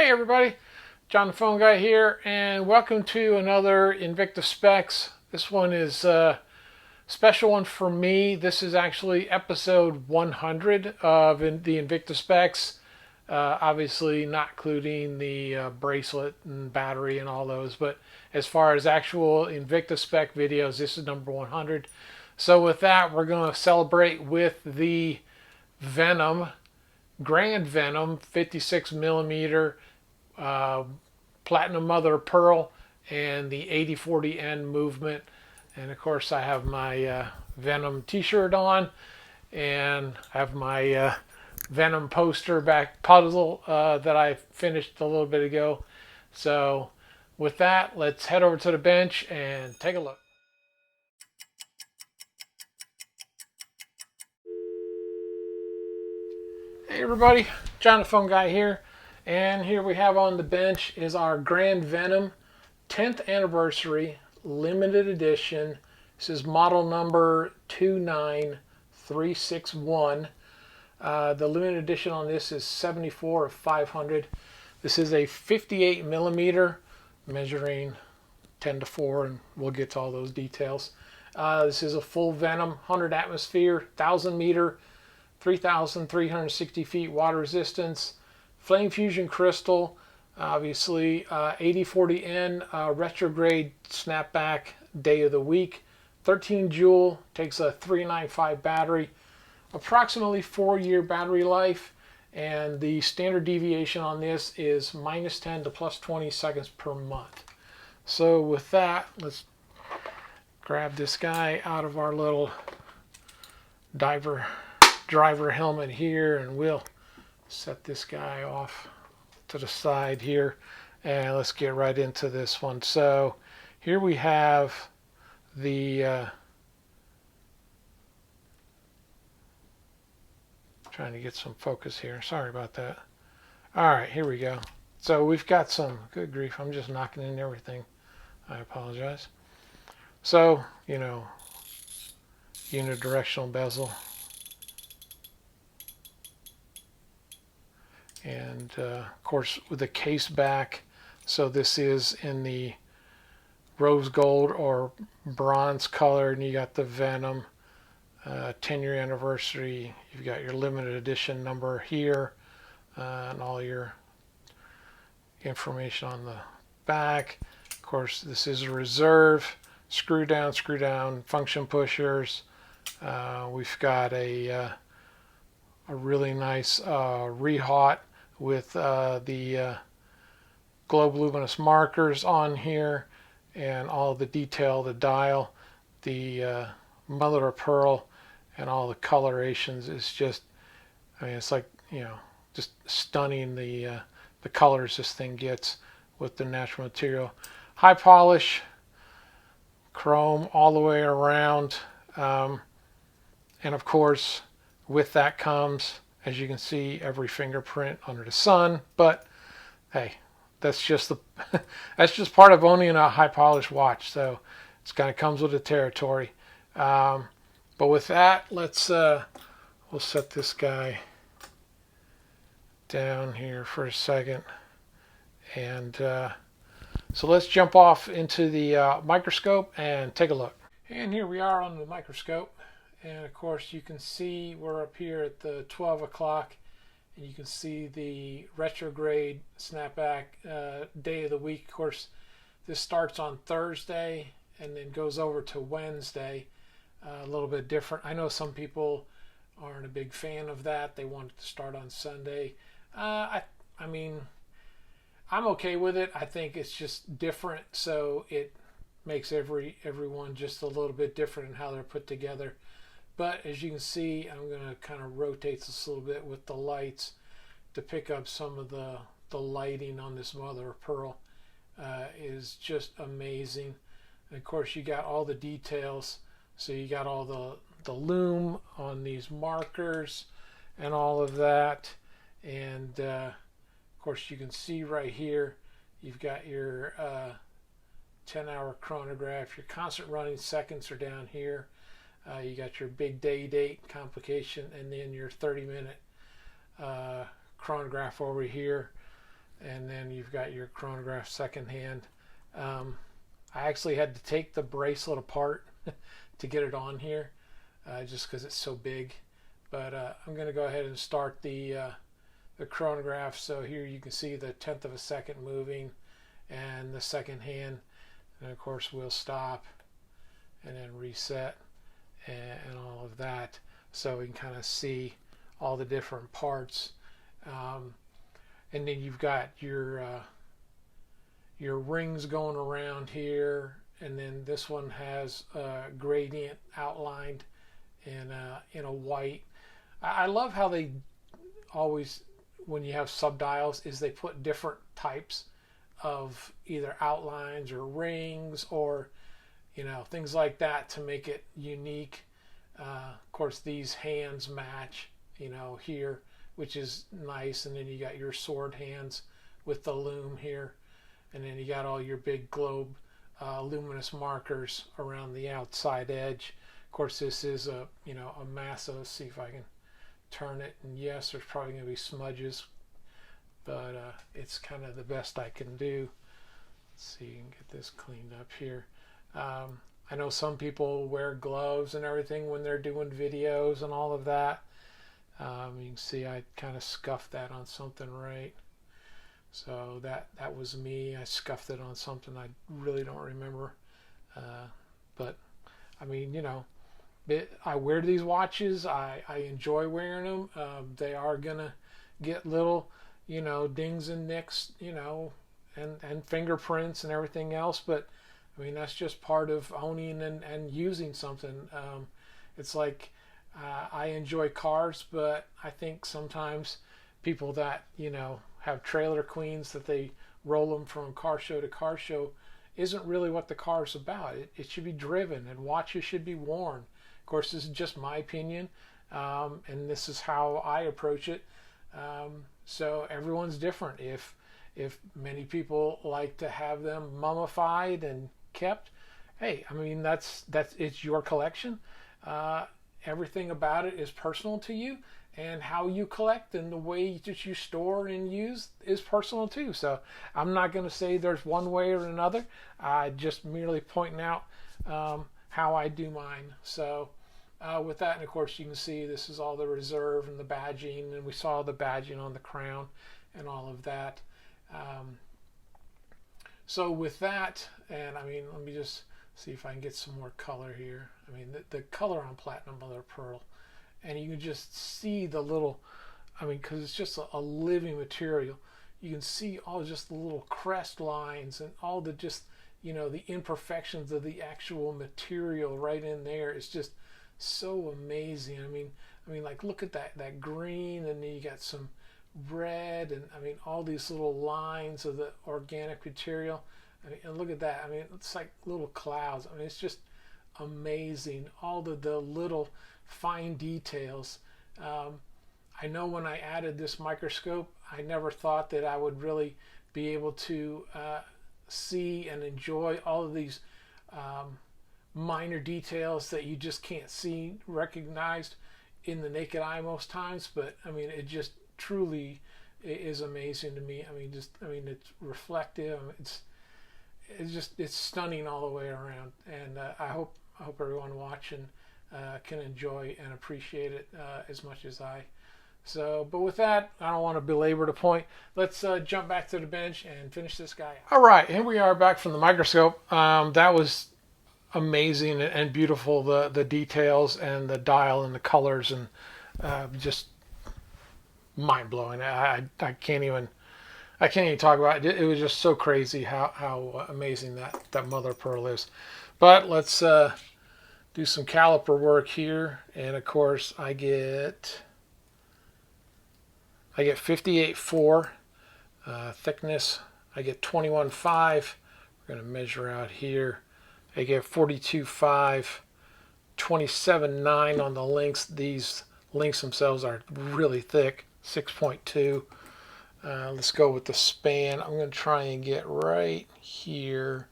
Hey everybody, John the Phone Guy here, and welcome to another Invicta Specs. This one is a special one for me. This is actually episode 100 of the Invicta Specs. Obviously not including the bracelet and battery and all those, but as far as actual Invicta Spec videos, this is number 100. So with that, we're going to celebrate with the Venom, Grand Venom 56 millimeter platinum mother of pearl and the 8040N movement. And of course I have my Venom t-shirt on, and I have my Venom poster back puzzle that I finished a little bit ago. So with that, let's head over to the bench and take a look. Hey everybody, John the Phone Guy here, and here we have on the bench is our Grand Venom 10th anniversary limited edition. This is model number 29361. The limited edition on this is 74 of 500. This is a 58 millimeter measuring 10 to 4, and we'll get to all those details. This is a full Venom 100 atmosphere, 1000 meter, 3,360 feet water resistance, flame fusion crystal, obviously 8040N retrograde snapback day of the week, 13 joule, takes a 395 battery, approximately 4-year battery life, and the standard deviation on this is -10 to +20 seconds per month. So with that, let's grab this guy out of our little driver helmet here, and we'll set this guy off to the side here, and let's get right into this one. So here we have the trying to get some focus here, sorry about that. All right, here we go. So we've got some, good grief, I'm just knocking in everything, I apologize. So, you know, unidirectional bezel, and of course with the case back. So this is in the rose gold or bronze color, and you got the Venom 10-year anniversary. You've got your limited edition number here, and all your information on the back. Of course, this is a reserve, screw down function pushers. We've got a really nice rehaut with the globe luminous markers on here, and all the detail, the dial, the mother of pearl, and all the colorations is just, I mean, it's like, you know, just stunning, the colors this thing gets with the natural material. High polish, chrome all the way around, and of course with that comes, as you can see, every fingerprint under the sun. But hey, that's just the that's just part of owning a high polished watch. So it's kind of comes with the territory. But with that, let's we'll set this guy down here for a second, and so let's jump off into the microscope and take a look. And here we are on the microscope. And of course you can see we're up here at the 12 o'clock, and you can see the retrograde snapback day of the week. Of course, this starts on Thursday and then goes over to Wednesday. A little bit different. I know some people aren't a big fan of that. They want it to start on Sunday. I mean, I'm okay with it. I think it's just different, so it makes everyone just a little bit different in how they're put together. But as you can see, I'm going to kind of rotate this a little bit with the lights to pick up some of the lighting on this mother of pearl. Is just amazing. And of course you got all the details. So you got all the lume on these markers and all of that. And of course you can see right here, you've got your 10-hour chronograph. Your constant running seconds are down here. You got your big day date complication, and then your 30-minute chronograph over here. and then you've got your chronograph second hand. I actually had to take the bracelet apart to get it on here, just because it's so big. But I'm going to go ahead and start the chronograph. So here you can see the 1/10 of a second moving, and the second hand, and of course we'll stop and then reset and all of that, so we can kind of see all the different parts. And then you've got your rings going around here, and then this one has a gradient outlined in a white. I love how they always, when you have subdials, is they put different types of either outlines or rings or things like that to make it unique. Of course, these hands match here, which is nice. And then you got your sword hands with the loom here, and then you got all your big globe luminous markers around the outside edge. Of course, this is a massive. Let's see if I can turn it, and yes, there's probably going to be smudges, but it's kind of the best I can do. Let's see, you can get this cleaned up here. I know some people wear gloves and everything when they're doing videos and all of that. You can see I kind of scuffed that on something, right? So that was me. I scuffed it on something I really don't remember. But I mean, I wear these watches. I enjoy wearing them. They are gonna get little, dings and nicks, and fingerprints and everything else. But I mean, that's just part of owning and using something. It's like I enjoy cars, but I think sometimes people that have trailer queens that they roll them from car show to car show isn't really what the car is about. It should be driven, and watches should be worn. Of course, this is just my opinion, and this is how I approach it. So everyone's different. If many people like to have them mummified and kept, hey, I mean that's it's your collection. Everything about it is personal to you, and how you collect and the way that you store and use is personal too. So I'm not going to say there's one way or another. I just merely pointing out how I do mine. So with that, and of course you can see this is all the reserve and the badging, and we saw the badging on the crown and all of that. So with that, and I mean, let me just see if I can get some more color here. I mean, the color on platinum mother of pearl, and you can just see the little, I mean, because it's just a living material. You can see all just the little crest lines and all the just, the imperfections of the actual material right in there. It's just so amazing. I mean, like, look at that green, and then you got some red, and I mean, all these little lines of the organic material. I mean, and look at that. I mean, it's like little clouds. I mean, it's just amazing. All the little fine details. I know when I added this microscope, I never thought that I would really be able to see and enjoy all of these minor details that you just can't see recognized in the naked eye most times. But I mean, it just truly is amazing to me. I mean, it's reflective. It's stunning all the way around, and I hope everyone watching can enjoy and appreciate it as much as I. So, but with that, I don't want to belabor the point. Let's jump back to the bench and finish this guy out. All right, here we are back from the microscope. That was amazing and beautiful, the details and the dial and the colors, and just mind-blowing. I can't even talk about it. It was just so crazy how amazing that mother of pearl is. But let's do some caliper work here, and of course I get 58.4 thickness. I get 21.5. We're going to measure out here. I get 42.5, 27.9 on the links. These links themselves are really thick. 6.2. Let's go with the span. I'm going to try and get right here,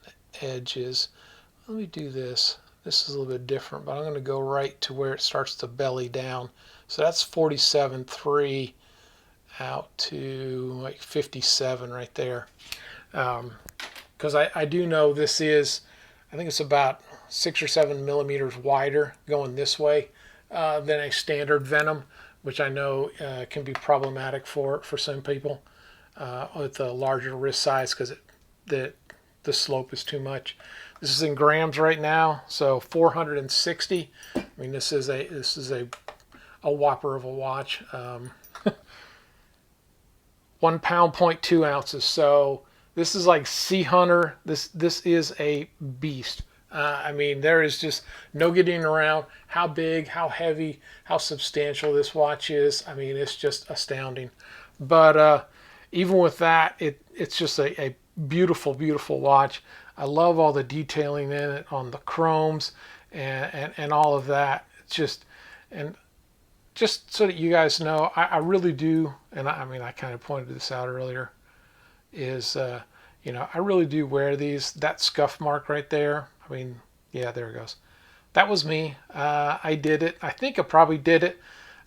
the edges. Let me do this. This is a little bit different, but I'm going to go right to where it starts to belly down. So that's 47.3. out to like 57 right there. Because I do know this is, I think it's about 6 or 7 millimeters wider going this way than a standard Venom, which I know can be problematic for some people with a larger wrist size because the slope is too much. This is in grams right now, so 460. I mean, this is a whopper of a watch. 1 pound, 0.2 ounces. So this is like Sea Hunter. This is a beast. I mean, there is just no getting around how big, how heavy, how substantial this watch is. I mean, it's just astounding. But even with that, it's just a beautiful, beautiful watch. I love all the detailing in it on the chromes and all of that. It's just, and just so that you guys know, I really do, and I mean, I kind of pointed this out earlier, is, you know, I really do wear these. That scuff mark right there, I mean, yeah, there it goes. That was me. I did it. I think I probably did it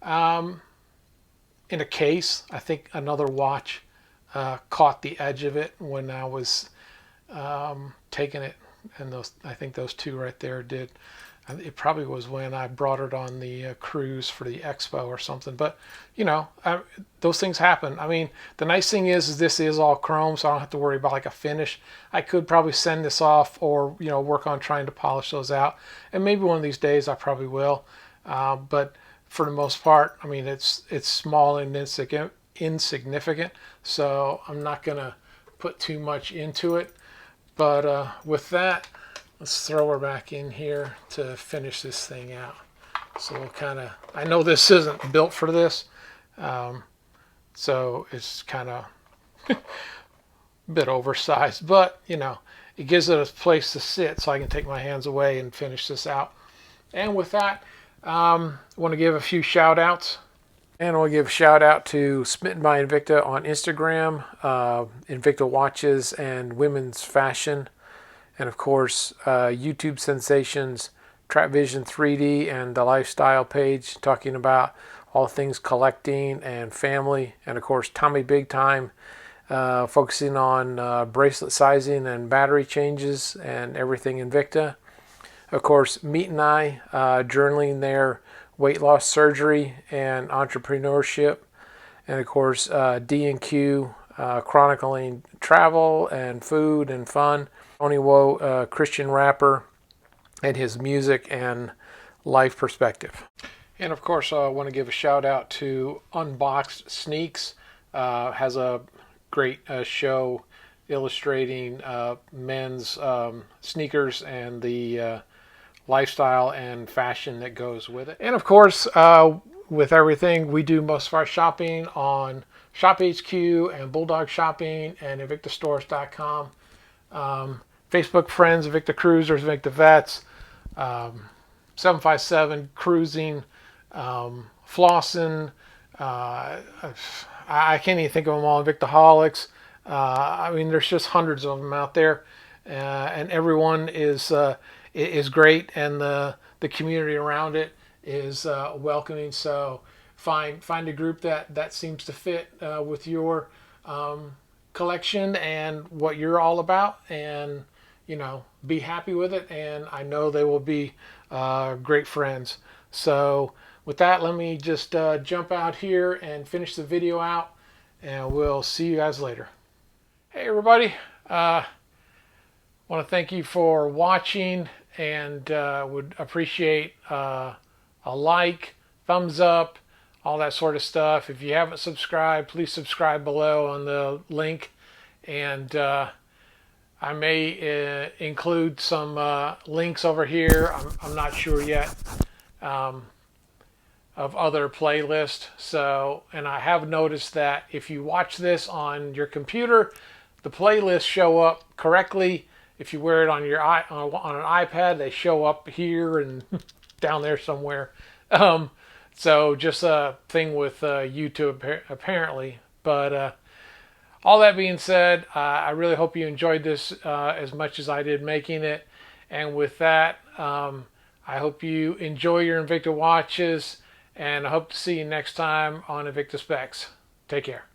in a case. I think another watch caught the edge of it when I was taking it, and I think those two right there did. It probably was when I brought it on the cruise for the expo or something. But, you know, those things happen. I mean, the nice thing is this is all chrome, so I don't have to worry about like a finish. I could probably send this off or, you know, work on trying to polish those out. And maybe one of these days I probably will. But for the most part, I mean, it's small and insignificant. So I'm not going to put too much into it. But with that, let's throw her back in here to finish this thing out. So we'll kind of, I know this isn't built for this, so it's kind of a bit oversized, but you know, it gives it a place to sit so I can take my hands away and finish this out. And with that, I want to give a few shout outs. And I'll give a shout out to Smitten by Invicta on Instagram, Invicta Watches and Women's Fashion. And of course, YouTube sensations, Trap Vision 3D and the Lifestyle page talking about all things collecting and family. And of course, Tommy Big Time focusing on bracelet sizing and battery changes and everything Invicta. Of course, Meat and I journaling their weight loss surgery and entrepreneurship. And of course, D&Q chronicling travel and food and fun. Tony Woe, Christian rapper, and his music and life perspective. And of course, I want to give a shout out to Unboxed Sneaks. Has a great show illustrating men's sneakers and the lifestyle and fashion that goes with it. And of course, with everything, we do most of our shopping on Shop HQ and Bulldog Shopping and InvictaStores.com. Facebook friends, Invictacruisers, InvictaVets, 757, cruising, flossing. I can't even think of them all. Invictaholics. I mean, there's just hundreds of them out there, and everyone is great, and the community around it is welcoming. So find a group that seems to fit with your collection and what you're all about, and you know, be happy with it, and I know they will be great friends. So with that, let me just jump out here and finish the video out, and we'll see you guys later. Hey everybody, want to thank you for watching, and would appreciate a like, thumbs up, all that sort of stuff. If you haven't subscribed, please subscribe below on the link, and I may include some links over here. I'm not sure yet of other playlists. So, and I have noticed that if you watch this on your computer, the playlists show up correctly. If you wear it on your on an iPad, they show up here and down there somewhere. So just a thing with YouTube apparently. But all that being said, I really hope you enjoyed this as much as I did making it. And with that, I hope you enjoy your Invicta watches, and I hope to see you next time on Invicta Specs. Take care.